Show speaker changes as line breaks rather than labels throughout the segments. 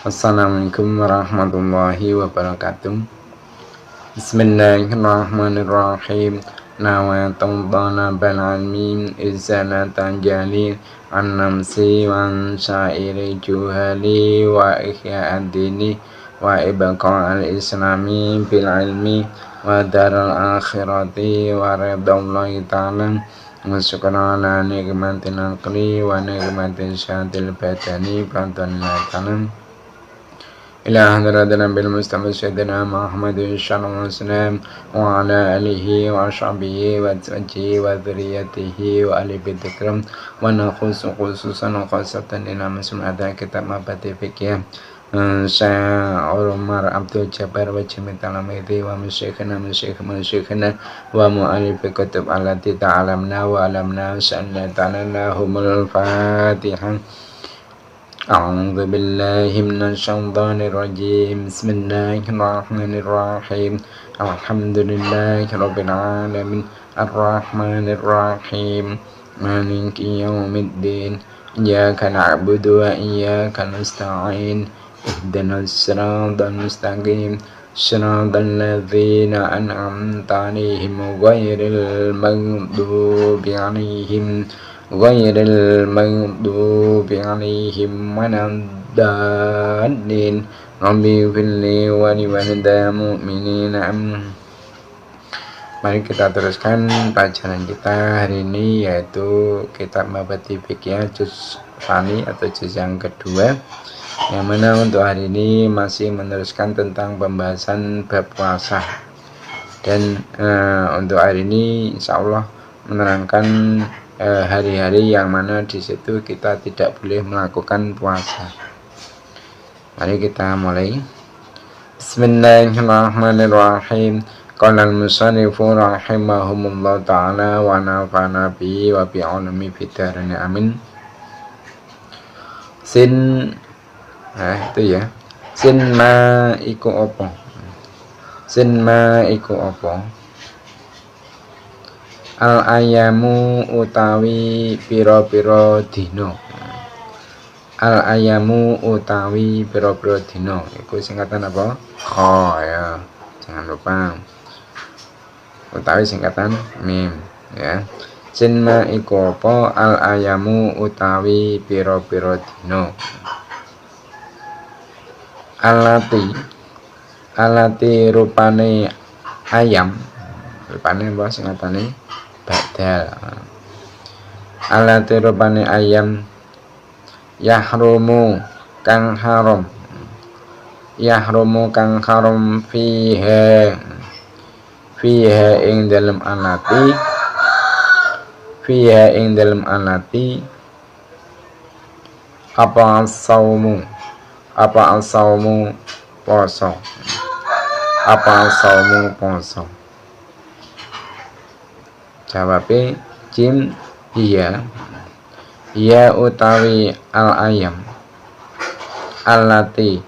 Assalamualaikum warahmatullahi wabarakatuh. Bismillahirrahmanirrahim. Nawaitu talabal ilmi izalatan jali an namsi wan syairi juhali wa ihya ad-dini wa ibqa al-islami bil ilmi wa daral akhirati wa ridallahi ta'ala wa syukran ala nikmatil aqli wa nikmatil syadil badani fadlillahi ta'ala إلى حضرتنا بالمصطفى سيدنا محمد صلى الله عليه وسلم وعلى آله وصحبه وزوجه وذريته وآل بيت الكرام ونخص خصوصا وخاصة إلى مسلم كتاب مبادئ فقهية Syekh Umar Abdul Jabbar wa jami' talamidhi wa masyikhina wa mu'alif kutub allati ta'alamna wa alamna sa'alna ta'alallahumul fatihah. A'udzu billahi minasy syaithanir rajim. Bismillahirrahmanirrahim. Alhamdulillahirabbil alamin. Arrahmanir rahim. Maliki yaumiddin. Iyyaka na'budu wa iyyaka nasta'in. Ihdinas siratal mustaqim. Siratal ladzina an'amta 'alaihim ghairil maghdubi 'alaihim ghairil maghdubi 'alaihim waladdallin. Rabbi firli wa liwalidayya mu'minina. Mari kita teruskan pelajaran kita hari ini, yaitu kitab Mabadi Fikih juz tsani atau juz yang kedua, yang mana untuk hari ini masih meneruskan tentang pembahasan bab puasa. Dan untuk hari ini insya Allah menerangkan hari-hari yang mana di situ kita tidak boleh melakukan puasa. Mari kita mulai. Bismillahirrahmanirrahim. Qala al-musannifu rahimahumullah ta'ala wa nafa'ana bihi wa bi'ulumi fid-dharain amin. Sin itu ya. Sin ma iku apa? Sin ma iku apa? Al-ayamu utawi pira-pira dina. Al-ayamu utawi pira-pira dina. Iku singkatan apa? Kha ya. Jangan lupa. Utawi singkatan mim ya. Sin ma iku apa? Al-ayamu utawi pira-pira dina. Alati rupane ayam. Rupane apa singkatane? Badal. Alati rupane ayam yahrumu kang haram. Yahrumu kang haram fiha ing dalam alati. Fiha ing dalam alati apa saumu poso. Apa saumu poso. Jawabe jim iya utawi al ayam allati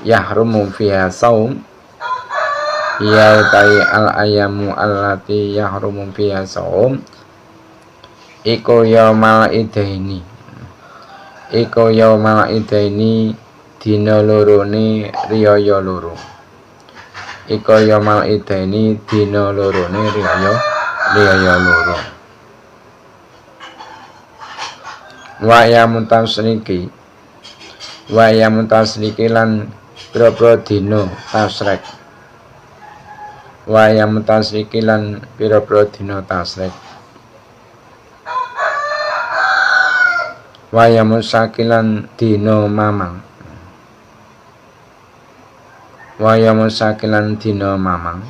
yahrumu fiha saum. Iya utawi al ayamu allati yahrumu fiha saum iku yaumal idaini. Iku yaumal idaini dina lorone riyaya loro. Iku yaumal idaini dina lorone riyaya loro. Wa ya mutasriki lan pira-pira dina tasrek. Wa ya mutasriki lan pira-pira dina tasrek. Wa ya musakilan dina mamang. Wa ya musakilan dina mamang.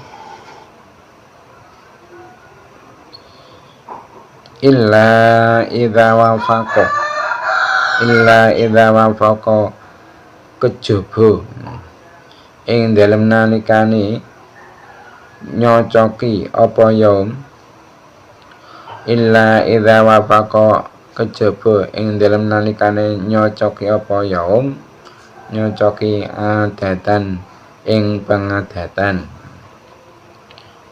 Illa idza wafaqa kejaba ing dalem nalikane nyocoki apa yaum. Illa idza wafaqa kejaba ing dalem nalikane nyocoki apa yaum. Nyocoki adatan ing pengadatan.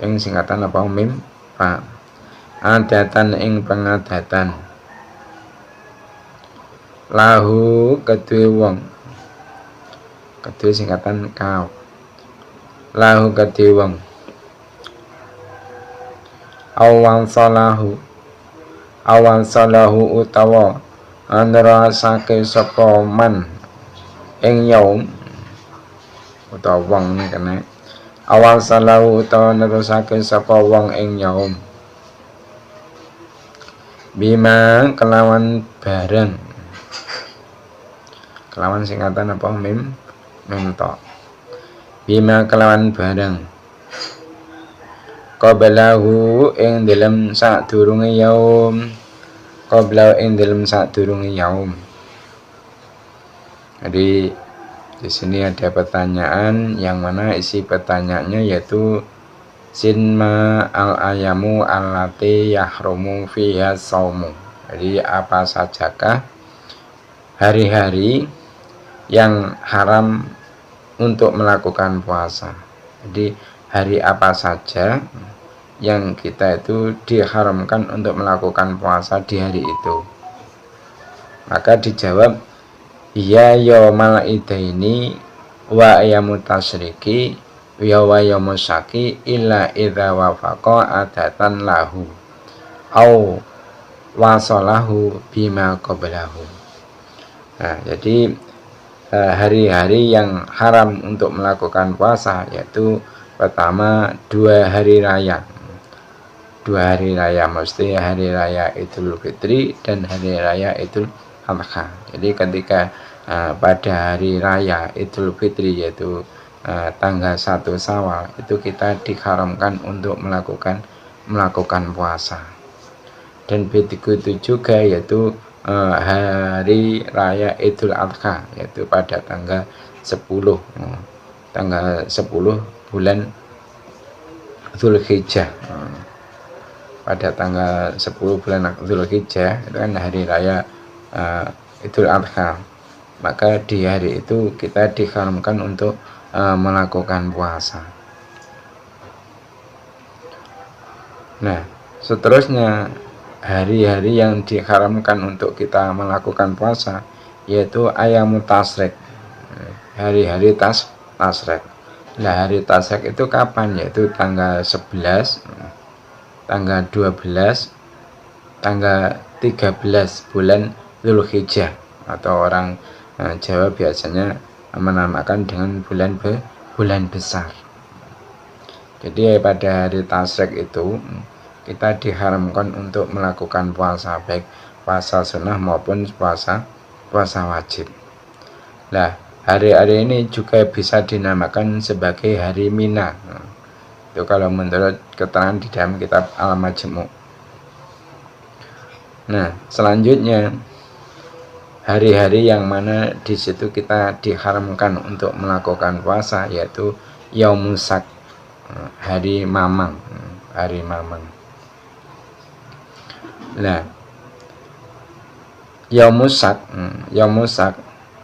Ing singkatan apa mim fa. Adatan ing pengadatan. Lahu kedue wong kedua singkatan kau. Lahu kedhe wong. Awan salahu utawa ngrasake sapa man ing yaum utawa wong kene. Awan salahu utawa ngrasake sapa wong ing yaum. Bima kelawan bareng. Kelawan singkatan apa? Mim tok. Bima kelawan bareng. Qablahu ing dalem sadurunge yaum. Qablahu ing dalem sadurunge yaum. Jadi di sini ada pertanyaan yang mana isi pertanyaannya yaitu sinma al ayamu allati yahrumu fiha saumu. Jadi apa sajakah hari-hari yang haram untuk melakukan puasa. Jadi hari apa saja yang kita itu diharamkan untuk melakukan puasa di hari itu. Maka dijawab ya yaumal idaini wa ayyamut tasyriki wa yaumus syaki illa idza wafaqa adatan lahu au wasalahu bima qablahu. Nah, jadi hari-hari yang haram untuk melakukan puasa yaitu pertama 2 hari raya. 2 hari raya mesti hari raya Idul Fitri dan hari raya Idul Adha. Jadi ketika pada hari raya Idul Fitri yaitu tanggal 1 Syawal itu kita diharamkan untuk melakukan puasa. Dan begitu juga yaitu hari raya Idul Adha yaitu pada tanggal 10 bulan Dzulhijjah. Pada tanggal 10 bulan Dzulhijjah itu kan hari raya Idul Adha. Maka di hari itu kita diharamkan untuk melakukan puasa. Nah, seterusnya hari-hari yang diharamkan untuk kita melakukan puasa yaitu ayyamut tasyrik. Hari-hari tasyrik. Nah, hari tasyrik itu kapan? Yaitu tanggal 11, tanggal 12, tanggal 13 bulan Dzulhijjah atau orang Jawa biasanya menamakan dengan bulan besar. Jadi pada hari tasyrik itu kita diharamkan untuk melakukan puasa, baik puasa sunnah maupun puasa wajib. Nah, hari-hari ini juga bisa dinamakan sebagai hari Mina. Itu kalau menurut keterangan di dalam kitab Al-Majmu'. Nah, selanjutnya hari-hari yang mana di situ kita diharamkan untuk melakukan puasa yaitu Yaumusak, hari Mamang, Nah, Yaumusak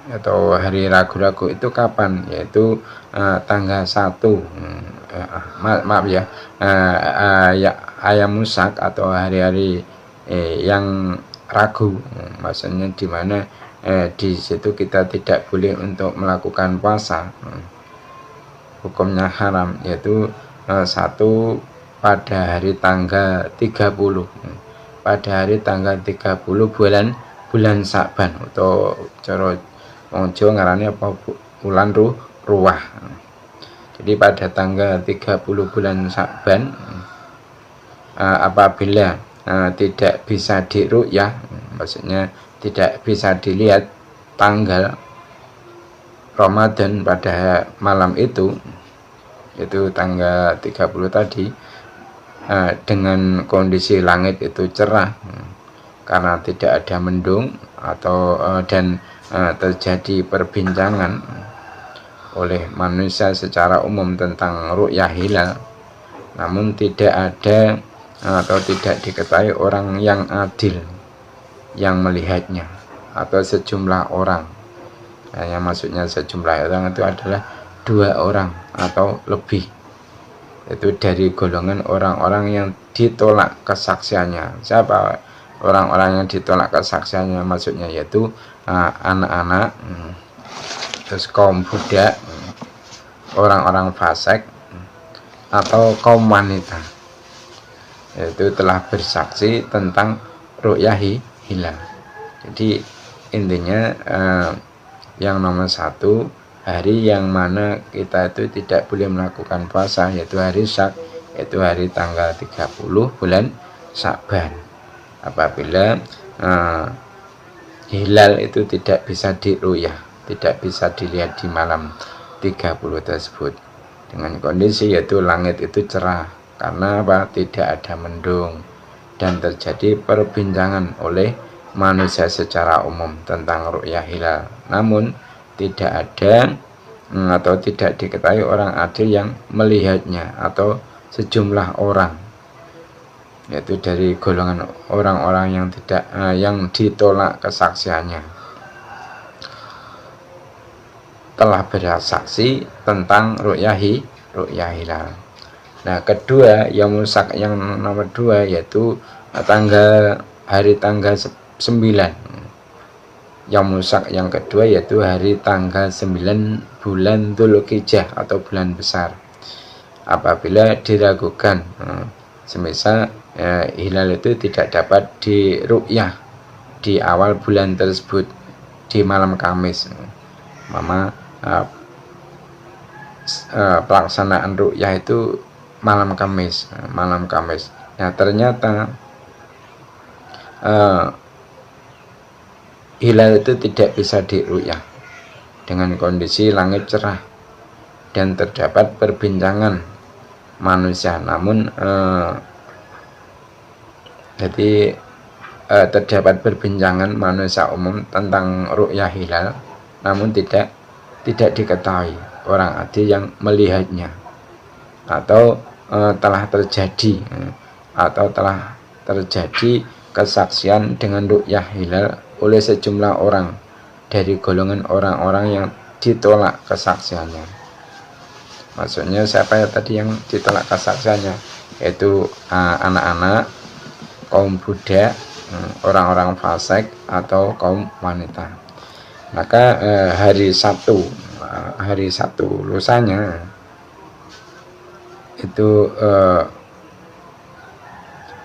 atau hari ragu-ragu itu kapan? Yaitu tanggal 1 Ayamusak atau hari-hari yang ragu, maksudnya di mana di situ kita tidak boleh untuk melakukan puasa, hukumnya haram, yaitu 1 pada hari tanggal 30, pada hari tanggal 30 bulan Sa'ban atau cara wong Jawa ngarane apa bulan ruwah. Jadi pada tanggal 30 bulan Sa'ban apabila tidak bisa diru'yah, maksudnya tidak bisa dilihat tanggal Ramadan pada malam itu, yaitu tanggal 30 tadi, dengan kondisi langit itu cerah karena tidak ada mendung atau dan terjadi perbincangan oleh manusia secara umum tentang ru'yah hilal, namun tidak ada atau tidak diketahui orang yang adil yang melihatnya atau sejumlah orang. Yang maksudnya sejumlah orang itu adalah 2 orang atau lebih, itu dari golongan orang-orang yang ditolak kesaksiannya. Siapa orang-orang yang ditolak kesaksiannya? Maksudnya yaitu anak-anak terus kaum budak, orang-orang fasik, atau kaum wanita, yaitu telah bersaksi tentang ru'yah hilal. Jadi intinya yang nomor satu, hari yang mana kita itu tidak boleh melakukan puasa, yaitu hari Syak, yaitu hari tanggal 30 bulan Sya'ban. Apabila hilal itu tidak bisa diruyah, tidak bisa dilihat di malam 30 tersebut, dengan kondisi yaitu langit itu cerah, karena apa? Tidak ada mendung, dan terjadi perbincangan oleh manusia secara umum tentang ru'yah hilal, namun tidak ada atau tidak diketahui orang adil yang melihatnya, atau sejumlah orang, yaitu dari golongan orang-orang yang tidak yang ditolak kesaksiannya telah bersaksi tentang ru'yah hilal. Nah, kedua, yaumul syak yang nomor 2, yaitu hari tanggal 9. Yaumul syak yang kedua yaitu hari tanggal 9 bulan Dzulhijjah atau bulan besar. Apabila diragukan, semisal hilal itu tidak dapat diru'yah di awal bulan tersebut di malam Kamis, maka pelaksanaan ru'yah itu malam Kamis. Nah, ternyata hilal itu tidak bisa diru'yah dengan kondisi langit cerah dan terdapat perbincangan manusia, namun jadi terdapat perbincangan manusia umum tentang ru'yah hilal, namun tidak diketahui orang adil yang melihatnya, atau telah terjadi kesaksian dengan ru'yah hilal oleh sejumlah orang dari golongan orang-orang yang ditolak kesaksiannya. Maksudnya siapa ya tadi yang ditolak kesaksiannya? Yaitu anak-anak, kaum budak, orang-orang fasik, atau kaum wanita. Maka hari Sabtu lusanya itu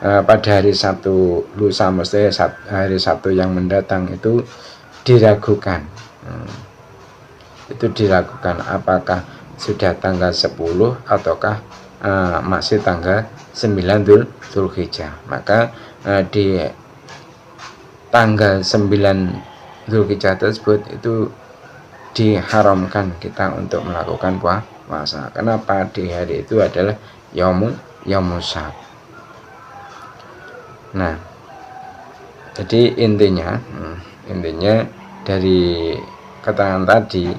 pada hari Sabtu lusa, mesti hari Sabtu yang mendatang itu diragukan. Apakah sudah tanggal 10 ataukah masih tanggal 9 Dzulhijjah. Maka di tanggal 9 Dzulhijjah tersebut itu diharamkan kita untuk melakukan puasa. Kenapa? Di hari itu adalah yaumul syak. Nah, jadi intinya dari keterangan tadi,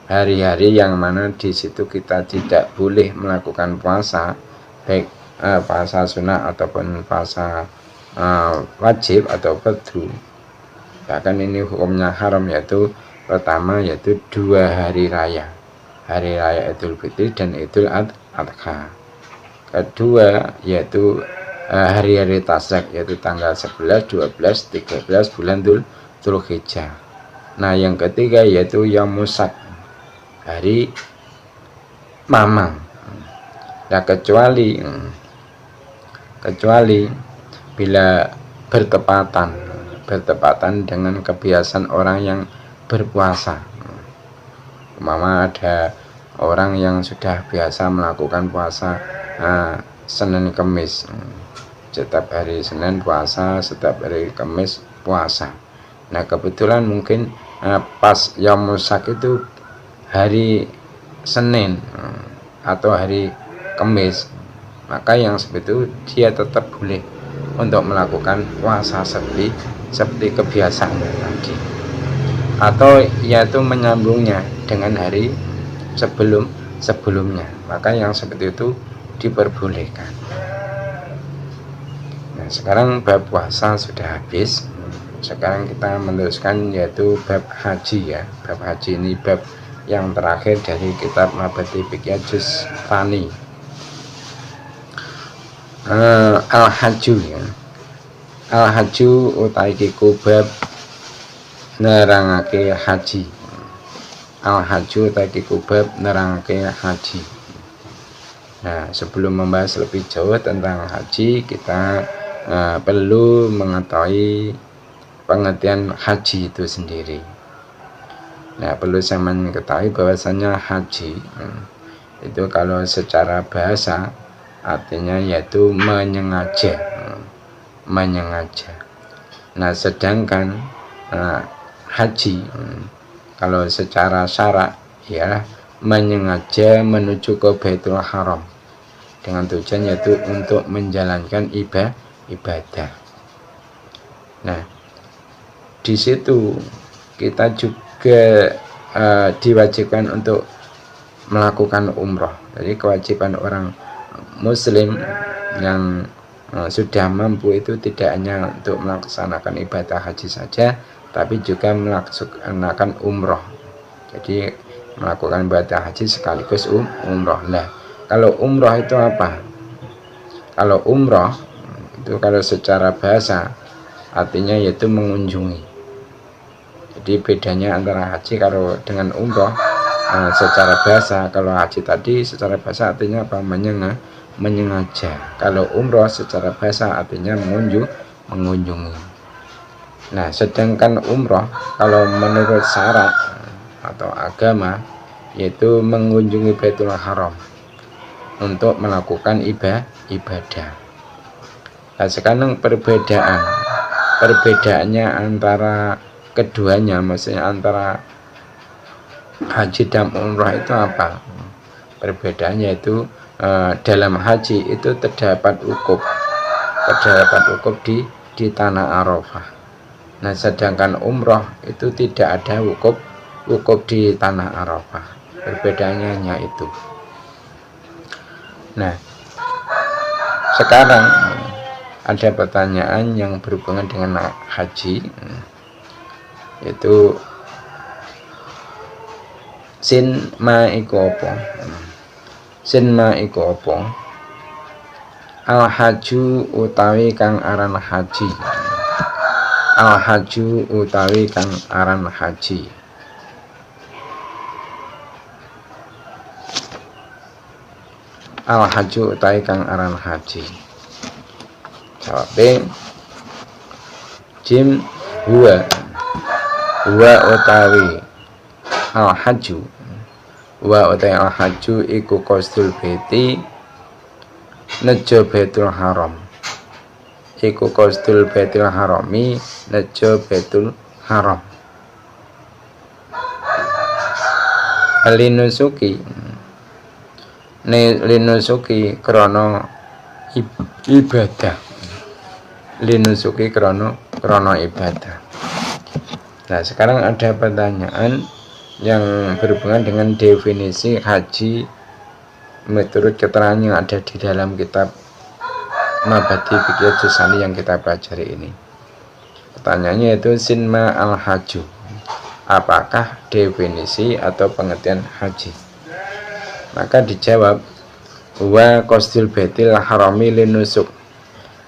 hari-hari yang mana di situ kita tidak boleh melakukan puasa, baik puasa sunnah ataupun puasa wajib atau fardu, bahkan ini hukumnya haram, yaitu pertama yaitu 2 hari raya Idul Fitri dan Idul Adha. Kedua yaitu hari-hari tasyrik, yaitu tanggal 11, 12, 13 bulan Dzulhijjah. Nah, yang ketiga yaitu yaumul syak, hari mamang. Nah, kecuali bila bertepatan dengan kebiasaan orang yang berpuasa. Umpama ada orang yang sudah biasa melakukan puasa Senin Kamis, setiap hari Senin puasa, setiap hari Kamis puasa. Nah, kebetulan mungkin pas yaumul syak itu hari Senin atau hari Kamis, maka yang seperti itu dia tetap boleh untuk melakukan puasa seperti kebiasaan tadi, atau yaitu menyambungnya dengan hari sebelumnya, maka yang seperti itu diperbolehkan. Nah, sekarang bab puasa sudah habis. Sekarang kita meneruskan yaitu bab haji ya. Bab haji ini bab yang terakhir dari kitab Mabadi Fiqh Juz Tsani. Al-Hajju ya. Al-Hajju utawi iku bab nerangake haji. al-haju tadi kubab nerangke haji. Nah, sebelum membahas lebih jauh tentang haji, kita perlu mengetahui pengertian haji itu sendiri. Nah, perlu saya mengetahui bahwasanya haji itu kalau secara bahasa artinya yaitu menyengaja. Nah, sedangkan haji kalau secara syarak ya menyengaja menuju ke Baitul Haram dengan tujuan yaitu untuk menjalankan ibadah. Nah, di situ kita juga diwajibkan untuk melakukan umroh. Jadi kewajiban orang muslim yang sudah mampu itu tidak hanya untuk melaksanakan ibadah haji saja, tapi juga melaksanakan umroh. Jadi melakukan ibadah haji sekaligus umroh. Lah, kalau umroh itu apa? Kalau umroh itu kalau secara bahasa artinya yaitu mengunjungi. Jadi bedanya antara haji kalau dengan umroh secara bahasa. Kalau haji tadi secara bahasa artinya apa? Menyengaja. Kalau umroh secara bahasa artinya mengunjungi. Nah, sedangkan umroh kalau menurut syarak atau agama yaitu mengunjungi Baitul Haram untuk melakukan ibadah. Nah, sekarang perbedaannya antara keduanya, maksudnya antara haji dan umrah itu apa? Perbedaannya itu dalam haji itu terdapat wukuf di tanah Arafah. Nah, sedangkan umrah itu tidak ada wukuf di tanah Arafah. Perbedaannya hanya itu. Nah, sekarang ada pertanyaan yang berhubungan dengan haji, yaitu sin ma iku apa? Sin ma iku apa? Al haju utawi kang aran haji. Al haju utawi kang aran haji. Al haju utawi kang aran haji. Jawab jim huwa utawi al haju. Wa utawi al haju iku qasdul baiti nejo Baitul Haram. Iku qasdul Baitul Harami nejo Baitul Haram. Linusuki krana ibadah. Linusuki krana ibadah. Nah, sekarang ada pertanyaan yang berhubungan dengan definisi haji menurut keterangan yang ada di dalam kitab Mabadi Fikih Jusani yang kita pelajari ini. Pertanyaannya itu sinma al haju. Apakah definisi atau pengertian haji? Maka dijawab wa qasdul baitil harami linusuk.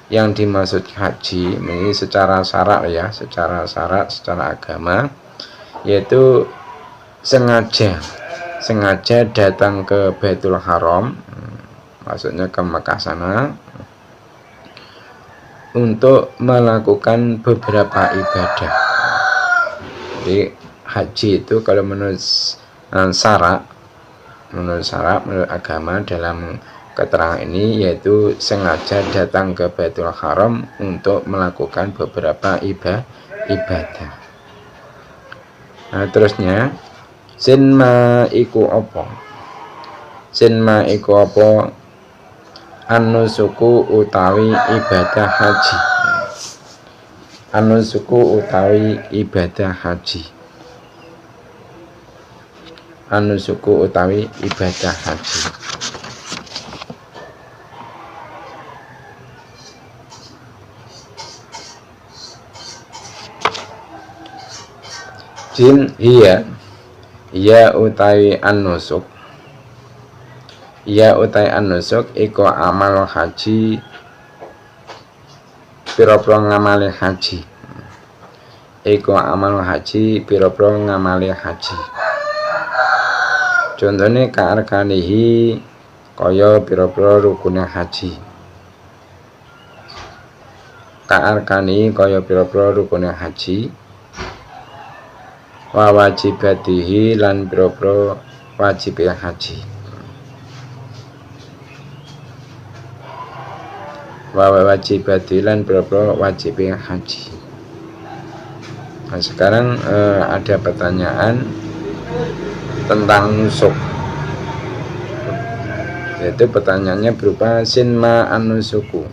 Yang dimaksud haji ini secara syarak ya, secara agama yaitu sengaja datang ke Baitul Haram, maksudnya ke Mekah sana untuk melakukan beberapa ibadah. Jadi haji itu kalau menurut syarak, menurut agama dalam keterangan ini yaitu sengaja datang ke Baitul Haram untuk melakukan beberapa ibadah. Nah, terusnya sinma iku apa? Sinma iku apa? Anusuku utawi ibadah haji. Anusuku utawi ibadah haji. Anusuku utawi ibadah haji. Jim iya utawi an-nusuk. Iya utawi an-nusuk iku amal haji, pira-pira ngamali haji. Iku amal haji, pira-pira ngamali haji. Contone ka'arkanihi kaya pira-pira rukune haji. Ka'arkani kaya pira-pira rukune haji. Wa wajibatihi lan pira-pira wajibe haji. Wa wajibatihi lan pira-pira wajibe haji. Nah, sekarang ada pertanyaan tentang nusuk. Yaitu pertanyaannya berupa sinma anusuku.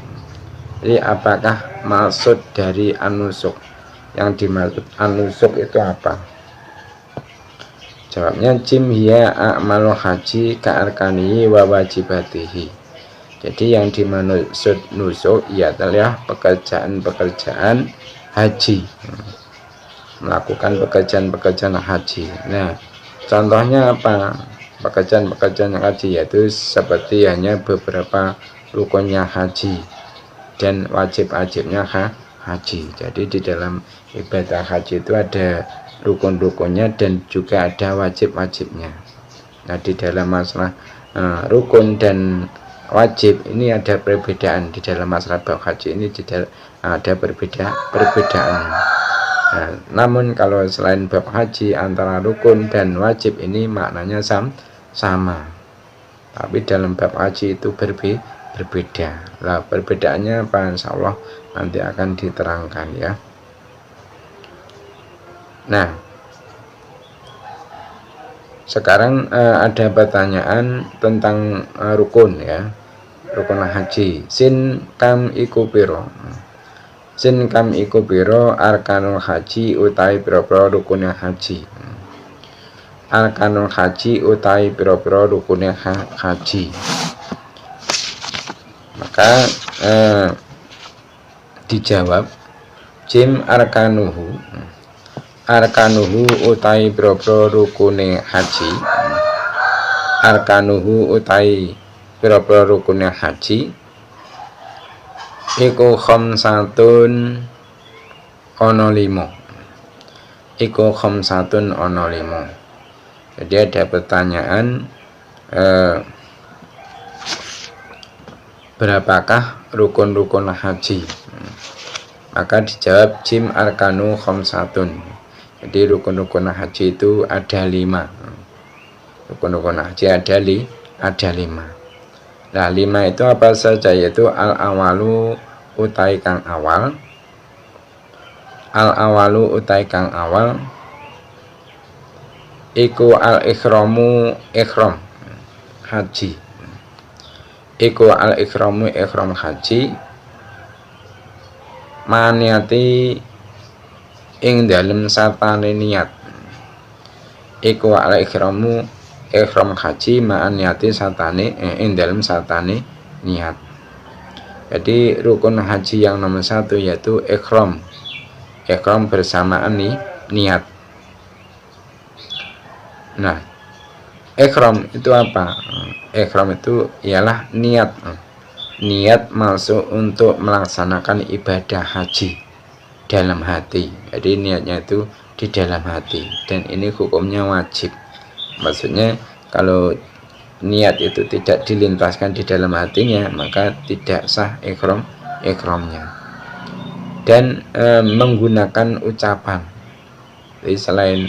Jadi apakah maksud dari anusuk? Yang dimaksud anusuk itu apa? Jawabnya jim hiya a'malu haji ka'arkanihi wa wajibatihi. Jadi yang dimaksud nusuk ialah pekerjaan-pekerjaan haji, melakukan pekerjaan-pekerjaan haji. Nah, contohnya apa? Pekerjaan-pekerjaan haji yaitu seperti hanya beberapa rukunnya haji dan wajib-wajibnya haji. Jadi di dalam ibadah haji itu ada rukun-rukunnya dan juga ada wajib-wajibnya. Nah, di dalam masalah rukun dan wajib ini ada perbedaan. Di dalam masalah bab haji ini ada perbedaan. Nah, namun kalau selain bab haji antara rukun dan wajib ini maknanya sama. Tapi dalam bab haji itu berbeda. Lah perbedaannya apa? Insyaallah nanti akan diterangkan ya. Nah, sekarang ada pertanyaan tentang rukun ya. Rukun haji. Sin kam iku piro. Sin kam iku piro arkanul haji utai piro-piro rukunnya haji. Arkanul haji utai piro-piro rukunnya haji. Maka dijawab jim arkanuhu. Arkanuhu utai piro-piro rukune haji. Arkanuhu utai piro-piro rukune haji iku khamsatun ana 5. Iku khamsatun ana 5. Jadi ada pertanyaan berapakah rukun-rukun haji? Maka dijawab jim arkanu khamsatun. Jadi rukun-rukun haji itu ada 5. Rukun-rukun haji ada 5. Nah, 5 itu apa saja? Yaitu al-awalu utai kang awal. Al-awalu utai kang awal iku al-ikhramu ikhram haji. Iku al-ikhramu ikhram haji maniati ing dalem satane niat. Iku al-ikhramu ikhram haji ma'aniati satane ing dalem satane niat. Jadi rukun haji yang nomor 1 yaitu ikhram. Ikhram bersamaan niat. Nah, ikhram itu apa? Ikhram itu ialah niat. Niat masuk untuk melaksanakan ibadah haji dalam hati. Jadi niatnya itu di dalam hati dan ini hukumnya wajib. Maksudnya kalau niat itu tidak dilintaskan di dalam hatinya maka tidak sah ikhramnya. Dan menggunakan ucapan. Jadi selain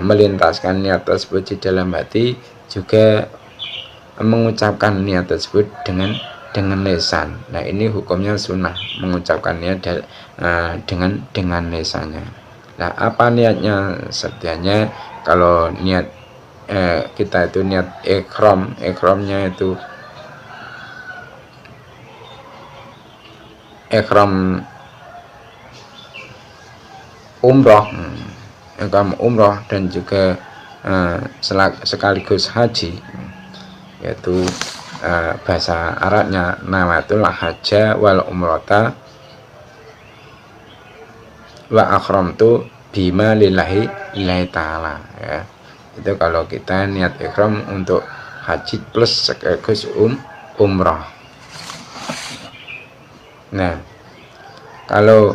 melintaskan niat tersebut di dalam hati juga mengucapkan niat tersebut dengan lisan. Nah, ini hukumnya sunnah mengucapkan niat dengan lisannya. Nah, apa niatnya? Setianya kalau niat kita itu niat ikhramnya itu ikhram umroh dan juga sekaligus haji, yaitu bahasa Arabnya nawatul hajja wal umrata wa akhramtu bima lillahi ta'ala ya. Itu kalau kita niat ikhram untuk haji plus sekaligus umrah. Nah, kalau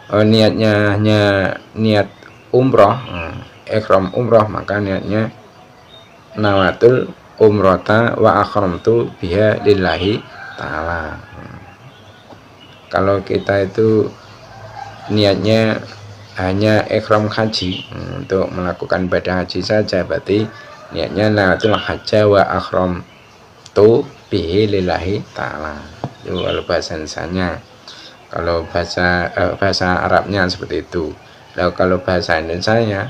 niatnya hanya niat umrah, ikhram umrah, maka niatnya nawatul umrata wa akhramtu biha lillahi ta'ala. Kalau kita itu niatnya hanya ikhram haji untuk melakukan ibadah haji saja, berarti niatnya nawatul hajja wa akhramtu bihi lillahi ta'ala. Itu kalau bahasa Indonesia. Kalau bahasa Arabnya seperti itu. Lalu kalau bahasa Indonesia,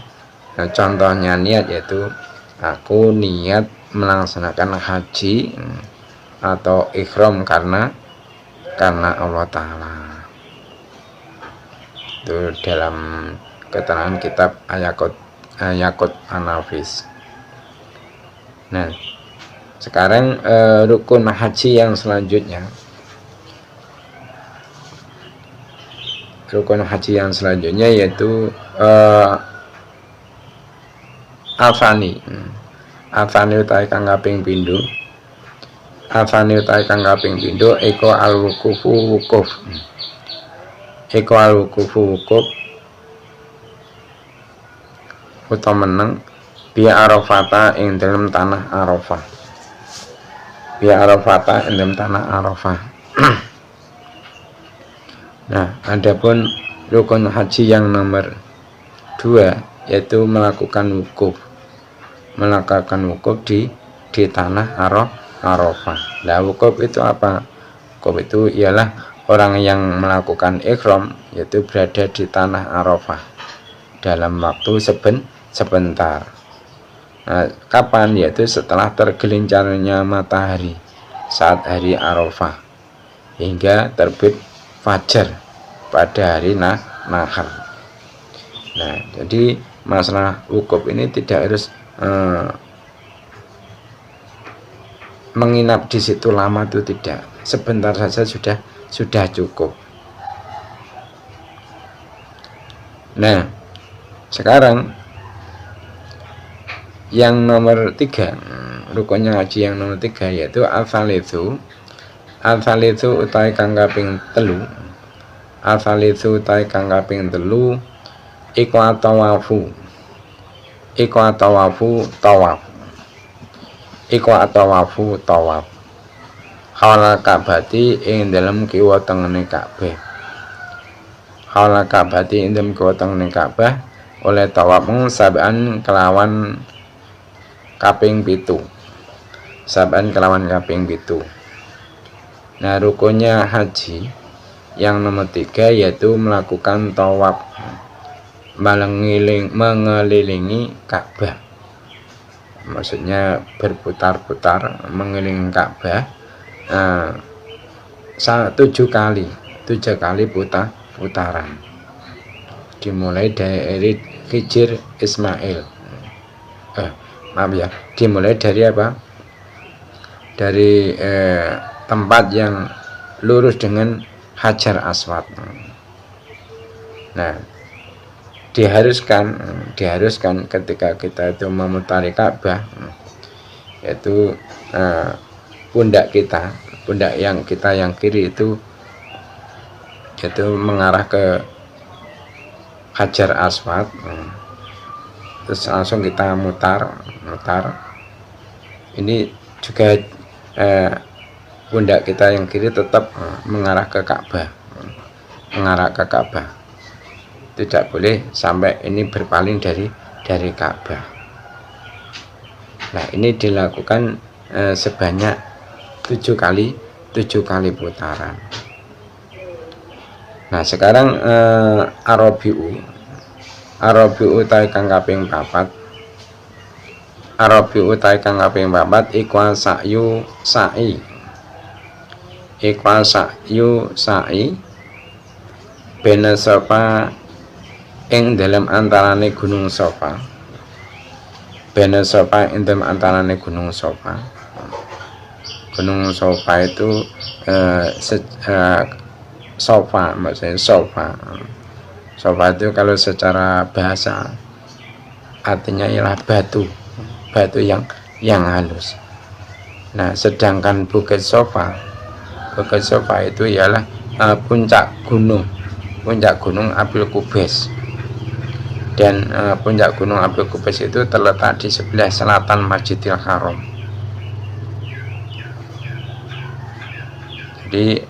contohnya niat yaitu aku niat melaksanakan haji atau ikhram karena Allah Ta'ala. Itu dalam keterangan kitab Yakut An-Nafis. Nah, sekarang rukun haji yang selanjutnya. Rukun haji yang selanjutnya yaitu Afani utai kang kaping pindho. Afani utai kang kaping pindho eko al-wukufu wukuf. Eko al-wukufu wukuf utawa meneng bi Arafata ing dalem tanah Arafah. Bi Arafata ing dalem tanah Arafah. Nah, adapun rukun haji yang nomor 2 yaitu melakukan wukuf. Melakukan wukuf di tanah Arafah. Nah, wukuf itu apa? Wukuf itu ialah orang yang melakukan ikhram yaitu berada di tanah Arafah dalam waktu sebentar. Nah, kapan? Yaitu setelah tergelincirnya matahari saat hari Arafah hingga terbit fajar pada hari nahar. Nah, jadi masalah wukuf ini tidak harus menginap di situ lama, itu tidak, sebentar saja sudah cukup. Nah, sekarang yang nomor 3, rukunnya haji yang nomor 3 yaitu al-thalithu utai kang kaping 3. Al-thalithu utai kang kaping 3 iku atawafu tawaf hawala Ka'bati ing dalem kiwa tengene Ka'bah. Hawala Ka'bati ing dalem kiwa tengene Ka'bah oleh tawaf saban kelawan kaping 7. Saban kelawan kaping 7. Nah, rukunnya haji yang nomor 3 yaitu melakukan tawaf mengelilingi Ka'bah. Maksudnya berputar-putar mengelilingi Ka'bah 7 kali putaran. Dimulai dari Hijr Ismail. Dimulai dari apa? Dari tempat yang lurus dengan Hajar Aswad. Nah, diharuskan ketika kita itu memutari Ka'bah, yaitu pundak yang kiri itu mengarah ke Hajar Aswad, terus langsung kita mutar. Ini juga pundak kita yang kiri tetap mengarah ke Ka'bah, tidak boleh sampai ini berpaling dari Ka'bah. Nah, ini dilakukan sebanyak 7 kali putaran. Nah, sekarang Arabiu utai kang kaping 4. Arabiu utai kang kaping 4 iku sa'i bena Safa ing dalam antarane gunung Safa. Bena Safa ing dalam antarane gunung Safa. Gunung Safa itu Safa, maksudnya Safa itu kalau secara bahasa artinya ialah batu yang halus. Nah, sedangkan Bukit Safa itu ialah puncak gunung Abil Qubais. Dan puncak gunung Abu Qubais itu terletak di sebelah selatan Masjidil Haram. Jadi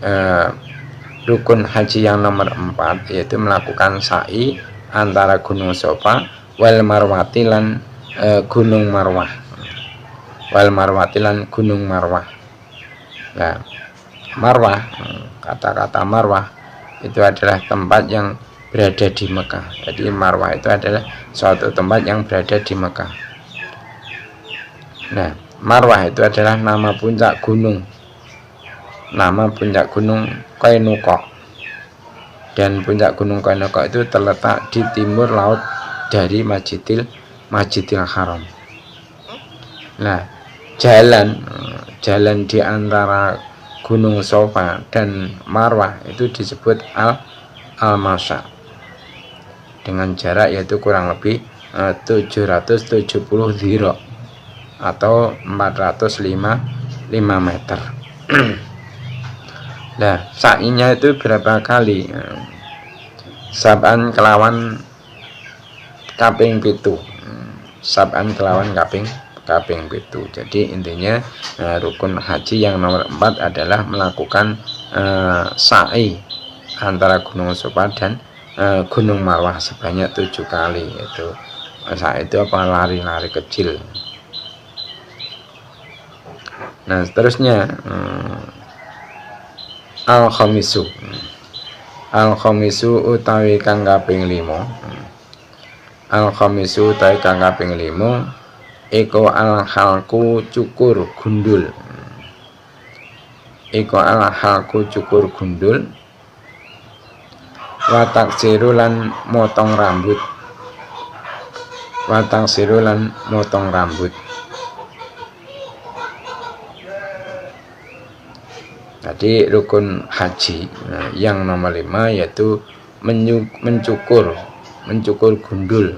rukun haji yang nomor 4 yaitu melakukan sa'i antara Gunung Safa wal Marwati lan Gunung Marwah. Wal Marwati lan Gunung Marwah. Nah, Marwah, kata-kata Marwah itu adalah tempat yang berada di Mekah. Jadi Marwah itu adalah suatu tempat yang berada di Mekah. Nah, Marwah itu adalah nama puncak gunung. Nama puncak gunung Qainuqa. Dan puncak gunung Qainuqa itu terletak di timur laut dari Masjidil Haram. Nah, jalan di antara Gunung Safa dan Marwah itu disebut Al-Masya, dengan jarak yaitu kurang lebih 770 dhira atau 405 meter. Nah, sa'inya itu berapa kali? Sab'an kelawan kaping pitu. Sab'an kelawan kaping pitu. Jadi intinya rukun haji yang nomor 4 adalah melakukan sa'i antara Gunung Safa dan Gunung Marwah sebanyak 7 kali. Itu sa'i itu apa? Lari-lari kecil. Nah, seterusnya Al-Khamisu utawi kang kaping 5. Al-Khamisu utawi kang kaping 5 iku al-halku cukur gundul. Iku al-halku cukur gundul wa taksiru lan motong rambut. Wa taksiru lan motong rambut. Jadi rukun haji yang nomor 5 yaitu mencukur gundul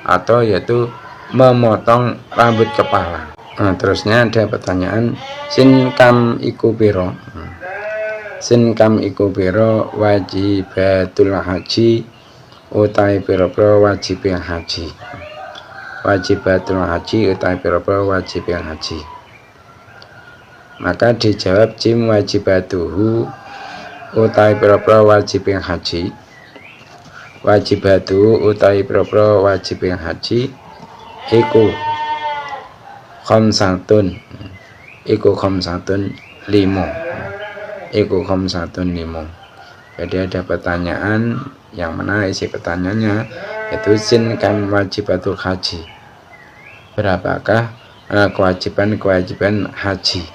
atau yaitu memotong rambut kepala. Nah, terusnya ada pertanyaan, sin kam iku piro? Sin kam iku piro wajibatul haji utai piro-piro wajib haji. Wajibatul haji utai piro-piro wajib haji. Maka dijawab jim wajibatuhu utai piro-piro wajib haji. Wajibatuhu utai piro-piro wajib haji iku khamsatun 5. Iku khamsatun 5. Jadi ada pertanyaan yang mana isi pertanyaannya yaitu sin kam wajibatul haji, berapakah kewajiban haji?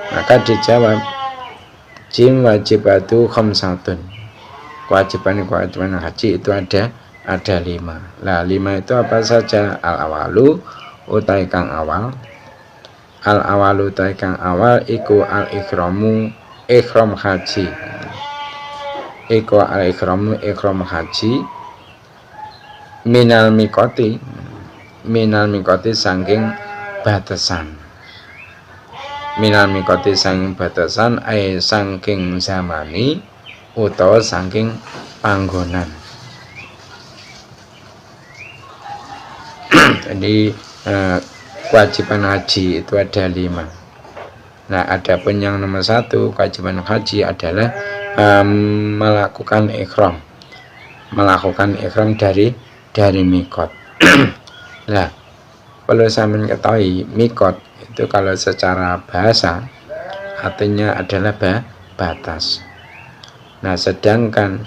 Maka dijawab jim wajibatu khamsatun, kewajiban haji itu ada 5. Nah, 5 itu apa saja? Al-awalu utai kang awal. Al-awalu utai kang awal iku al-ikhramu ikhram haji. Iku al-ikhramu ikhram haji minal mikoti saking batasan. Minal mikoti saking batasan ay saking zamani utawa saking panggonan. Jadi kewajiban haji itu ada 5. Nah, adapun yang nomor 1 kewajiban haji adalah melakukan ikhram dari mikot. Nah, perlu saya mengetahui mikot itu kalau secara bahasa artinya adalah batas. Nah, sedangkan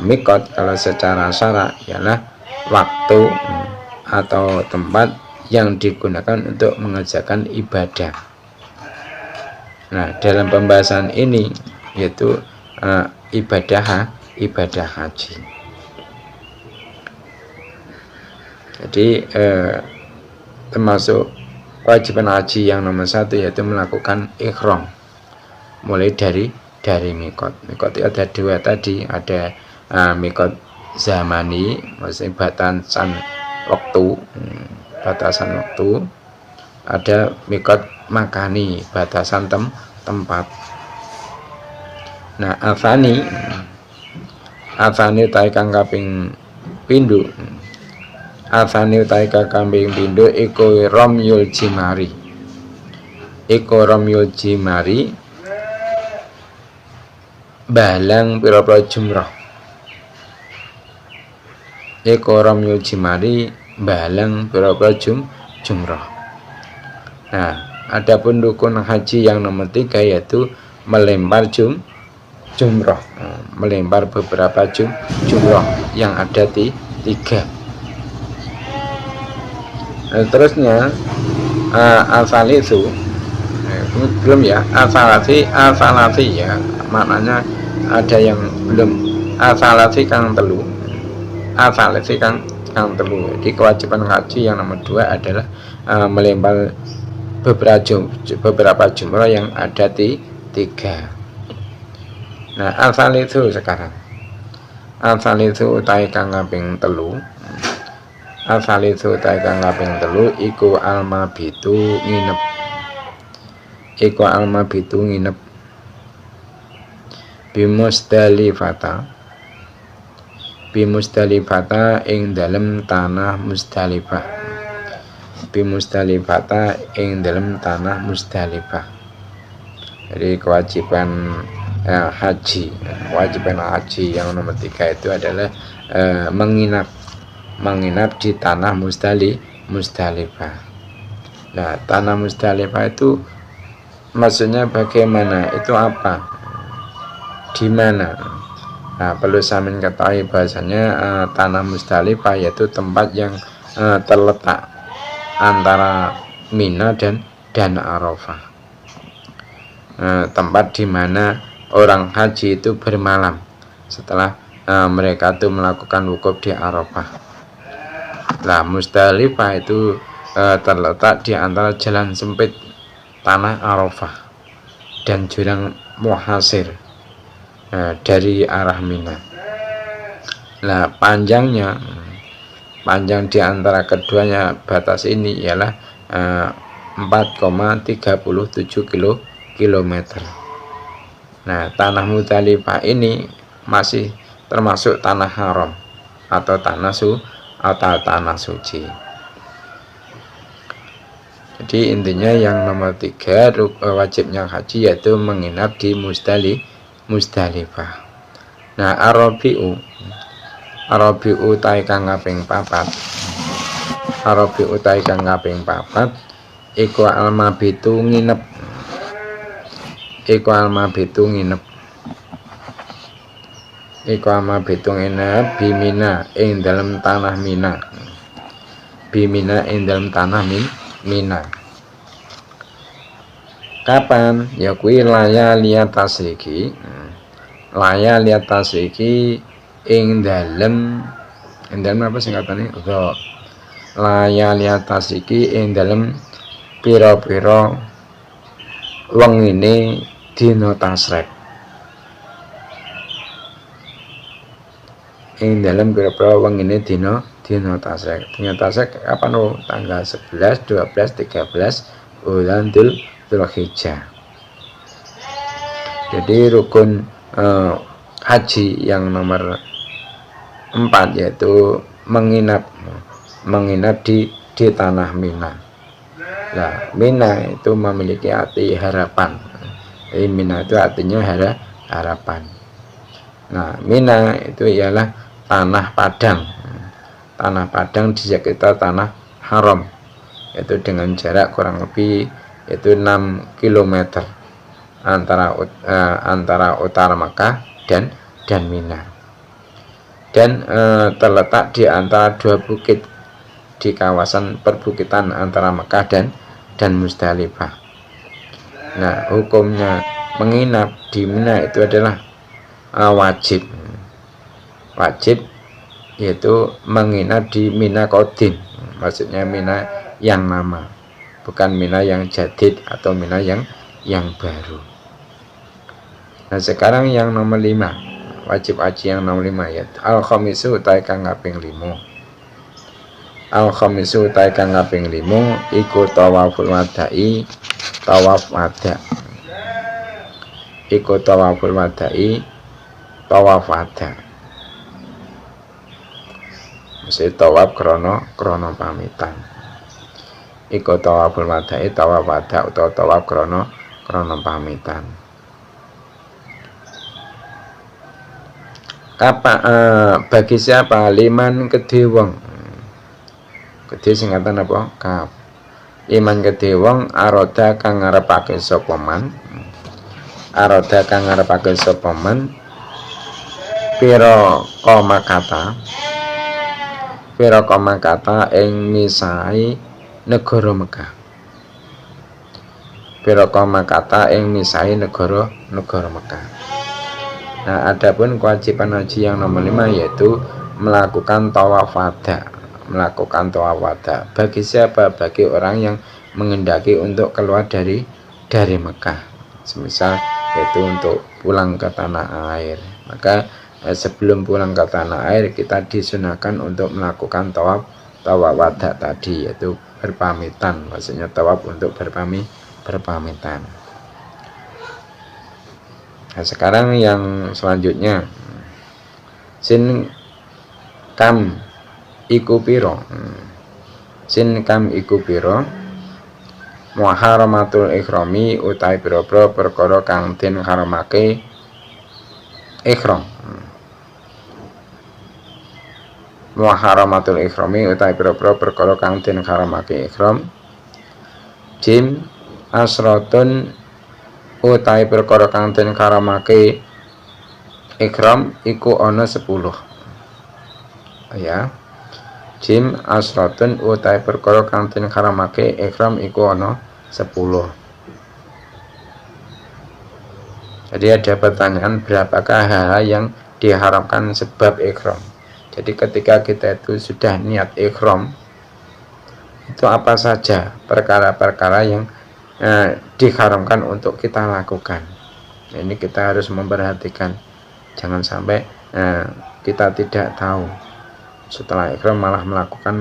mikot kalau secara syara ialah waktu atau tempat yang digunakan untuk mengerjakan ibadah. Nah, dalam pembahasan ini yaitu ibadah haji. Jadi termasuk kewajiban haji yang nomor 1 yaitu melakukan ikhram mulai dari mikot. Mikot itu ada 2 tadi, ada mikot zamani, maksudnya batasan waktu, ada mikot makani, batasan tempat. Nah, afani utai kang kaping pindho. Asane utahe kaping pindho iku Romyul Jimari. Iku Romyul Jimari balang pira-pira jumrah. Iku Romyul Jimari balang pira-pira jumrah. Nah, adapun rukun haji yang nomor 3 yaitu melempar jumrah, melempar beberapa jumrah yang ada di 3. Terusnya asalisu belum ya, asalasi ya, maknanya ada yang belum. Asalasi kang telu, asalasi kang telu. Jadi kewajiban haji yang nomor 2 adalah melempar beberapa jumrah yang ada di 3. Nah, asalisu sekarang. Asalisu utahe kang kaping telu. Asalisu utahe kang kaping telu iku almabitu nginep. Iku almabitu nginep bimusdalifata ing dalem tanah Musdalifah. Bimusdalifata ing dalem tanah Musdalifah. Jadi kewajiban haji yang nomor 3 itu adalah menginap di tanah Musdalifah. Nah, tanah Musdalifah itu maksudnya bagaimana? Itu apa? Di mana? Nah, perlu saya ketahui bahasanya tanah Musdalifah yaitu tempat yang terletak antara Mina dan Arafah. Tempat di mana orang haji itu bermalam setelah mereka itu melakukan wukuf di Arafah. Nah, Musdalifah itu terletak di antara jalan sempit tanah Arafah dan jurang Muhasir dari arah Mina. Nah, panjang di antara keduanya batas ini ialah 4,37 km. Nah, tanah Musdalifah ini masih termasuk tanah haram atau tanah suci. Jadi intinya yang nomor 3 wajibnya haji yaitu menginap di Musdalifah. Nah, Arabi'u tae kang kaping 4. Arabi'u tae kang kaping 4 iku almabitu nginep. Iku almabitu nginep bimina ing dalam tanah Mina. Bimina ing dalam tanah Mina. Kapan? Ya kuwi laya liat tasriki. Laya liat tasriki ing dalem apa singkatane? Laya liat tasriki ing dalem pira-pira wengine dina tasrek. Ing dalem pira-pira wengine dina tasrek. Dina tasrek kapan? Tanggal 11, 12, 13 bulan Dzulhijjah. Jadi rukun haji yang nomor 4 yaitu menginap di tanah Mina. Nah, Mina itu memiliki arti harapan. Jadi Mina itu artinya harapan. Nah, Mina itu ialah tanah padang. Tanah padang di sekitar tanah haram, yaitu dengan jarak kurang lebih yaitu 6 km antara utara Makkah dan Mina. Dan terletak di antara 2 bukit di kawasan perbukitan antara Makkah dan Musdalifah. Nah, hukumnya menginap di Mina itu adalah wajib, yaitu menginap di Mina Qadim. Maksudnya Mina yang lama, bukan Mina yang jadid atau Mina yang baru. Nah, sekarang yang nomor 5, wajib haji yang nomor 5 yaitu al-khamisu utahe kang kaping 5. Al-khamisu utahe kang kaping 5 iku tawaful wada'i, tawaf wada. Iku tawaful wada'i, tawaf wada. mesti tawaf krana pamitan. Iku tawaful wada'i tawaf wada utawa tawaf krana pamitan. Bagi siapa liman kedhe wong. Kedhe singkatan apa? Kaf. Liman kedhe wong aroda kang ngarepake sapa man. Aroda kang ngarepake sapa man pira koma kata ing misai negara Mekah. Pira koma kata ing misai negara Mekah. Nah, adapun kewajiban haji yang nomor 5 yaitu melakukan tawaf wada. Bagi siapa? Bagi orang yang menghendaki untuk keluar dari Mekah. Semisal yaitu untuk pulang ke tanah air. Maka sebelum pulang ke tanah air kita disunahkan untuk melakukan tawaf wada tadi, yaitu berpamitan. Maksudnya tawaf untuk berpamitan. Nah, sekarang yang selanjutnya sin kam iku piro. Muharramatul ikhrami utai pira-pira perkara kang den haramake ikhram. Muharramatul ikhrami utai pira-pira perkara kang den haramake ikhram. Jim asratun utai perkara kang den haramake ikram iku ana 10. Ya. Jim asratun utai perkara kang den haramake ikram iku ana 10. Jadi ada pertanyaan, berapakah hal yang diharamkan sebab ikram? Jadi ketika kita itu sudah niat ikram, itu apa saja perkara-perkara yang diharamkan untuk kita lakukan. Ini kita harus memperhatikan, jangan sampai kita tidak tahu setelah ikram malah melakukan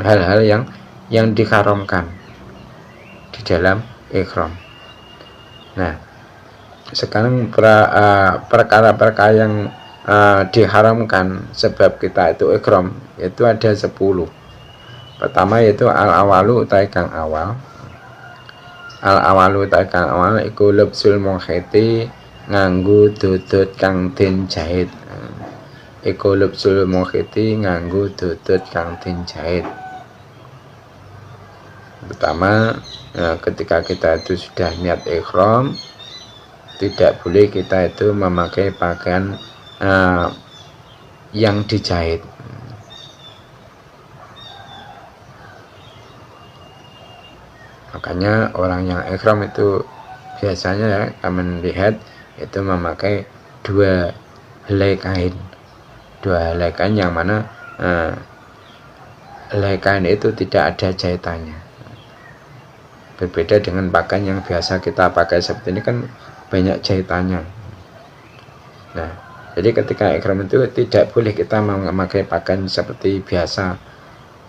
hal-hal yang diharamkan di dalam ikram. Nah, sekarang perkara-perkara yang diharamkan sebab kita itu ikram itu ada 10. Pertama yaitu al-awalu utai kang awal. Al-awalu utai kang awal iku lubsul mukhiti nganggo dodot kang den jahit. Iku lubsul mukhiti nganggo dodot kang den jahit. Pertama, ketika kita itu sudah niat ihram, tidak boleh kita itu memakai pakaian yang dijahit. Makanya orang yang ihram itu biasanya ya, kami lihat itu memakai 2 helai kain. 2 helai kain yang mana helai kain itu tidak ada jahitannya. Berbeda dengan pakaian yang biasa kita pakai seperti ini kan banyak jahitannya. Nah, jadi ketika ihram itu tidak boleh kita memakai pakaian seperti biasa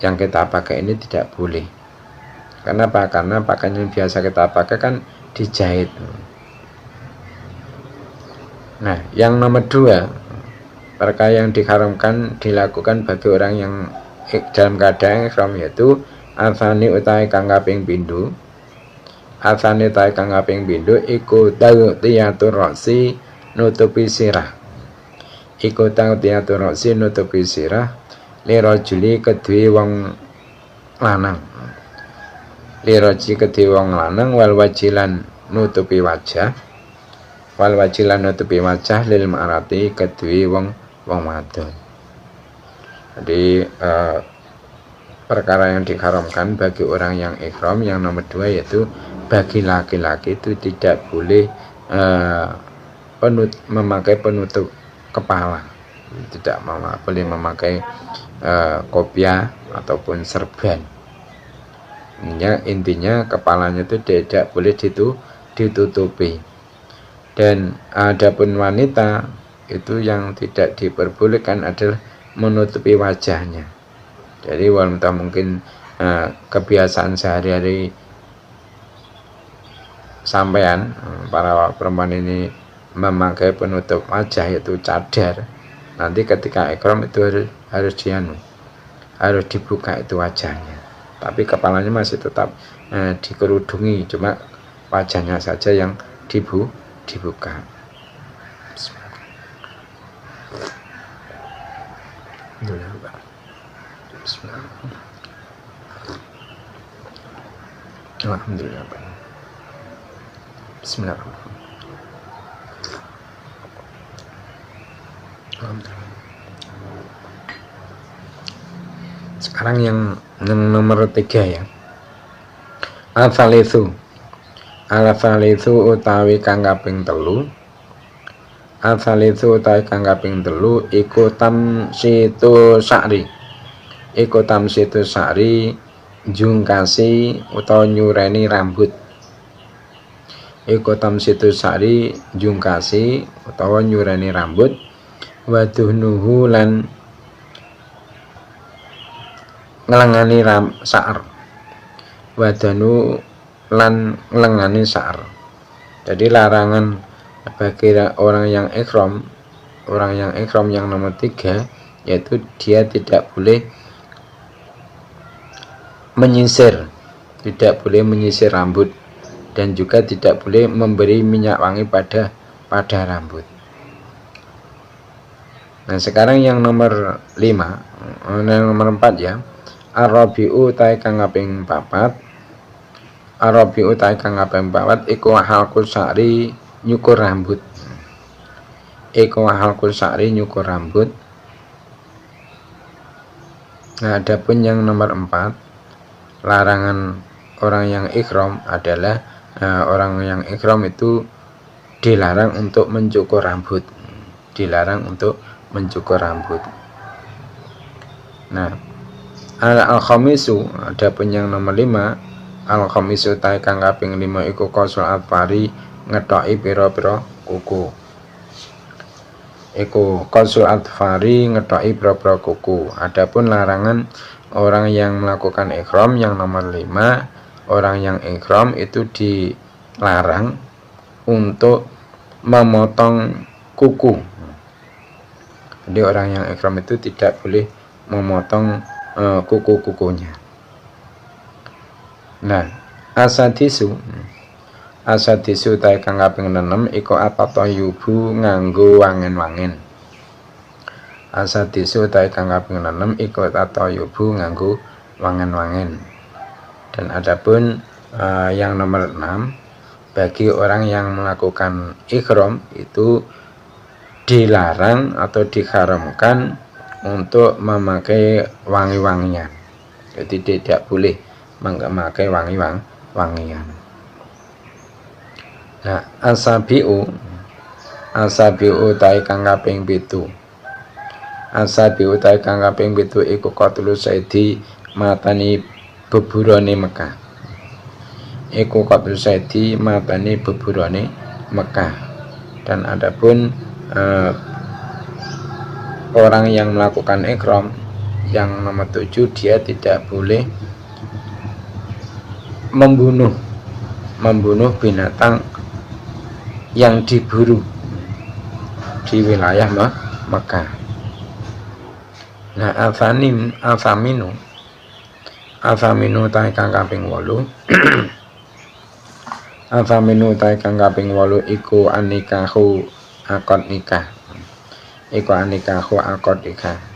yang kita pakai ini, tidak boleh. Karena apa? Karena pakaian yang biasa kita pakai kan dijahit. Nah, yang nomor 2, perkara yang diharamkan dilakukan bagi orang yang dalam keadaan ihram yaitu asani utai kang kaping pindho. Asani utai kang kaping pindho iku tiyatur roksi nutupi sirah. Iku tiyatur roksi nutupi sirah lirajuli kedue wong lanang. Liraji kedhe wong lanang wal wajilan nutupi wajah. Wal wajilan nutupi wajah lil marati kedhe wong wadon. Jadi perkara yang diharamkan bagi orang yang ihram yang nomor 2 yaitu bagi laki-laki itu tidak boleh memakai penutup kepala. Tidak boleh memakai kopiah ataupun serban. Intinya kepalanya itu tidak boleh ditutupi. Dan adapun wanita itu yang tidak diperbolehkan adalah menutupi wajahnya. Jadi wanita mungkin kebiasaan sehari-hari sampean para perempuan ini memakai penutup wajah yaitu cadar. Nanti ketika ihram itu harus harus dibuka itu wajahnya, tapi kepalanya masih tetap dikerudungi, cuma wajahnya saja yang dibuka. Alhamdulillah. Bismillahirrahmanirrahim. Sekarang yang nomor 3 ya. Al-Thalithu utawi kang kaping 3. Al-Thalithu utawi kang kaping 3 iku tamsitu sa'ri jungkasi utawa nyureni rambut. Iku tamsitu sa'ri jungkasi utawa nyureni rambut, waduhnuhu lan ngelengani sa'ar, wadanu lan ngelengani sa'ar. Jadi larangan bagi orang yang ikhram yang nomor 3 yaitu dia tidak boleh menyisir rambut, dan juga tidak boleh memberi minyak wangi pada rambut. Nah, sekarang yang nomor 5, nomor 4 ya. Arabiu ta'i kang kaping 4 iku halqu sa'ri nyukur rambut. Nah, adapun yang nomor 4, larangan orang yang ikhram adalah orang yang ikhram itu dilarang untuk mencukur rambut. Nah, al-khamisu adapun yang nomor 5, al-khamisu ta'i kang kaping 5 iku qasul atfari ngetoki pira-pira kuku. Adapun larangan orang yang melakukan ikhram yang nomor 5, orang yang ikhram itu dilarang untuk memotong kuku. Jadi orang yang ikhram itu tidak boleh memotong kuku-kukunya. Nah, asadisu ta'i kang kaping 6 iku at-tatayyubu nganggo wangen-wangen. Dan adapun yang nomor 6, bagi orang yang melakukan ikhram itu dilarang atau diharamkan untuk memakai wangi-wangian. Jadi tidak boleh memakai wangian. Nah, asabiu ta'i kang kaping 7. Iku qatlu saidi matani beburane Mekah. Dan adapun orang yang melakukan ikhram yang nomor 7, dia tidak boleh membunuh binatang yang diburu di wilayah Mekah. Nah, al-faminu ta'i kang kaping 8 iku anikahu akad nikah.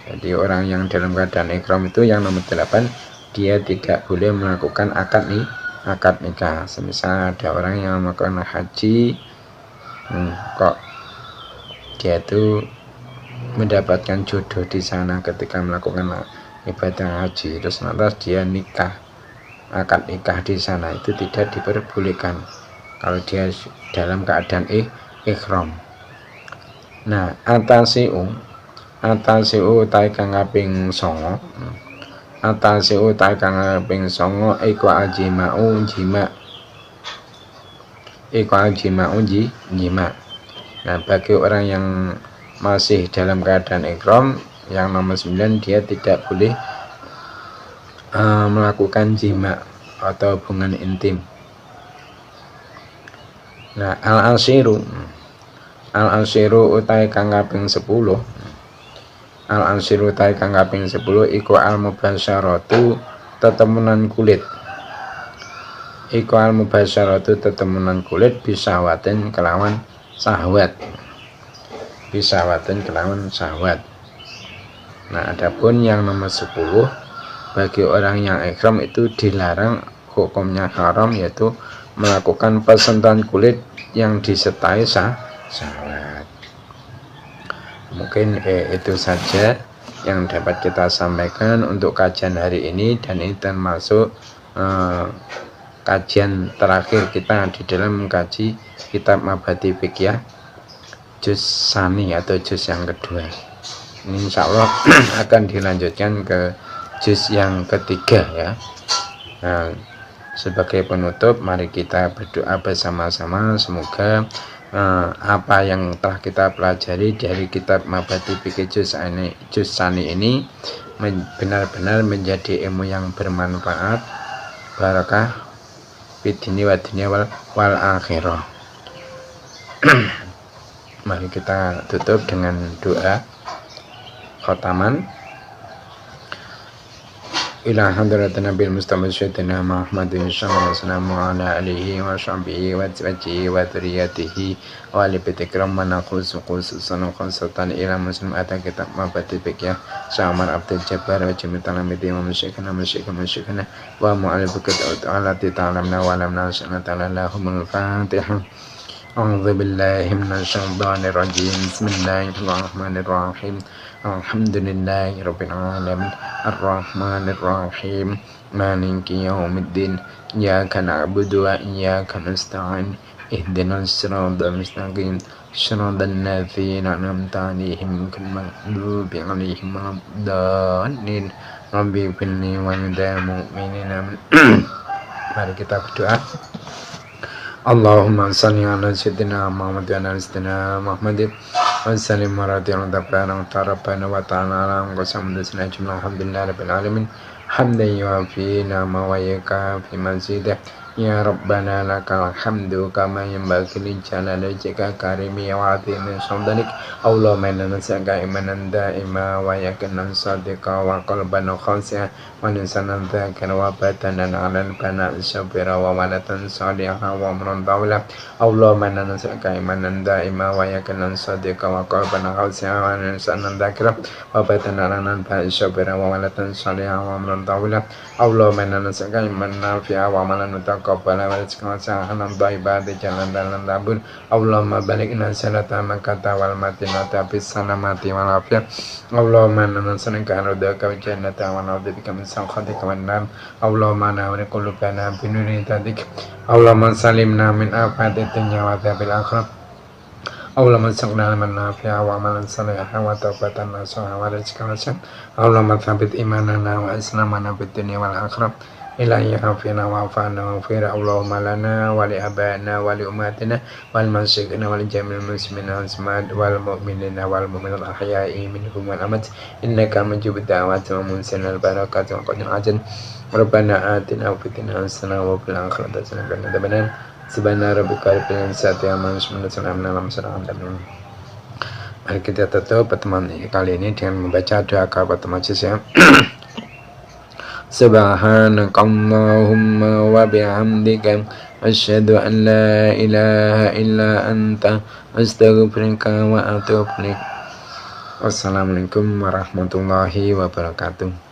Jadi orang yang dalam keadaan ikhram itu yang nomor 8, dia tidak boleh melakukan akad nikah. Semisal ada orang yang melakukan haji, kok dia itu mendapatkan jodoh di sana ketika melakukan ibadah haji, terus nanti dia akad nikah di sana, itu tidak diperbolehkan kalau dia dalam keadaan ikhram. Nah, atasiu ta'i kang kaping 9 iku aljima'u jima. Nah, bagi orang yang masih dalam keadaan ikhram yang nomor 9, dia tidak boleh melakukan jima atau hubungan intim. Nah, al-ashiru utawi kang kaping 10 Al ansiru tai kang kaping 10 iku al mubasyaratu tetemunan kulit. Iku al mubasyaratu tetemunan kulit bisawatin kelawan syahwat. Bisawatin kelawan syahwat. Nah, adapun yang nomor 10 bagi orang yang ihram itu dilarang, hukumnya haram, yaitu melakukan persentuhan kulit yang disertai syahwat. Mungkin itu saja yang dapat kita sampaikan untuk kajian hari ini, dan ini termasuk kajian terakhir kita di dalam mengkaji kitab Mabhati Fiqh juz sani atau juz yang kedua. Ini insya Allah akan dilanjutkan ke juz yang ketiga ya. Nah, sebagai penutup, mari kita berdoa bersama-sama semoga apa yang telah kita pelajari dari kitab Mabhati Fiqh juz sani ini benar-benar menjadi ilmu yang bermanfaat, barakah fid-dini wa dunya wal akhirah. Mari kita tutup dengan doa khataman. Ila hadratin Nabil Mustafa Syaitina Muhammadin sallallahu ala alihi wa sahbihi wa tabihi wa dzurriyyatihi wa ali bitikram wa naqus khususan khonsatan ila muslim ata kitab Mabhati Fiqh Syamar Abdul Jabbar wa jami talamidi wa musyikhana wa mu'alif ta'ala ta'lamna wa lam nasana ta'ala lahumul fatihah. A'udzu billahi minasy syaithanir rajim. Bismillahirrahmanirrahim. Alhamdulillahirabbil alamin. Arrahmanir rahim. Maliki yaumiddin. Iyyaka na'budu wa iyyaka nasta'in. Ihdinas siratal mustaqim. Shiratal ladzina an'amta 'alaihim ghairil maghdubi 'alaihim waladdallin. Rabbi ighfirli wa lil mu'minina. Mari kita berdoa. Allahumma salli ala sayyidina Muhammad wa ala sayyidina Muhammad wa sallim maradiyan tabarang tarabana wa ta'ala alam qasam dasna jumlah alhamdulillah rabbil alamin hamdan yuafi nama wa yakafi mazidah ya rabbana lakal hamdu kama yanbaghi li jalali wajhika karimi wa 'azimi sultanik. Allahumma inna nas'aluka imanan da'ima wa yaqinan sadiqa wa qalban khashi'an wa lisanan dzakira wa badanan 'alal bana sabira wa walatan salihah wa amran tawila. Allahumma inna nas'aluka imanan da'ima wa yaqinan sadiqa wa qalban khashi'an wa lisanan dzakira wa badanan 'alal bana sabira wa walatan salihah wa amran tawila. Allahumma inna nas'aluka imanan nafi'a wa amalan mutaqabbala wa rizqan hasanan thayyiban jalan dalan tabun. Allahumma balighna salata makata wal matinata bis salamati wal afiyah. Allahumma inna nas'aluka ridhaka wa jannata wa na'udzubika min sakhatika wan nar. Allahumma nawwir qulubana bi nuri hidayah. Allahumma salimna min afati dunya wa adzabil akhirah. Allahumma salli man nafi'a wa amalan salihan wa tawbatan nasuha wa rizqan hasan. Allahumma tsabbit imanana wa islamana fid dunya wal akhirah. Ilahi hafina wa afana wa fira. Allahumma lana wa li abaina wa li ummatina wal masyikhina wa li jamil muslimina wal mu'minina wal mu'minat ahya'i minhum wal amat. Innaka mujibud da'wati wa munsilal barakati wa qadir ajal. Rabbana atina fid dunya hasanah wa fil akhirati hasanah wa qina adzabannar. Subhana rabbika rabbil izzati amma yasifun wa salamun alal mursalin. Mari kita tutup pertemuan kali ini dengan membaca doa kafaratul majlis ya. Subhanakallahumma wa bihamdika asyhadu an la ilaha illa anta astaghfiruka wa atubu ilaik. Wassalamualaikum warahmatullahi wabarakatuh.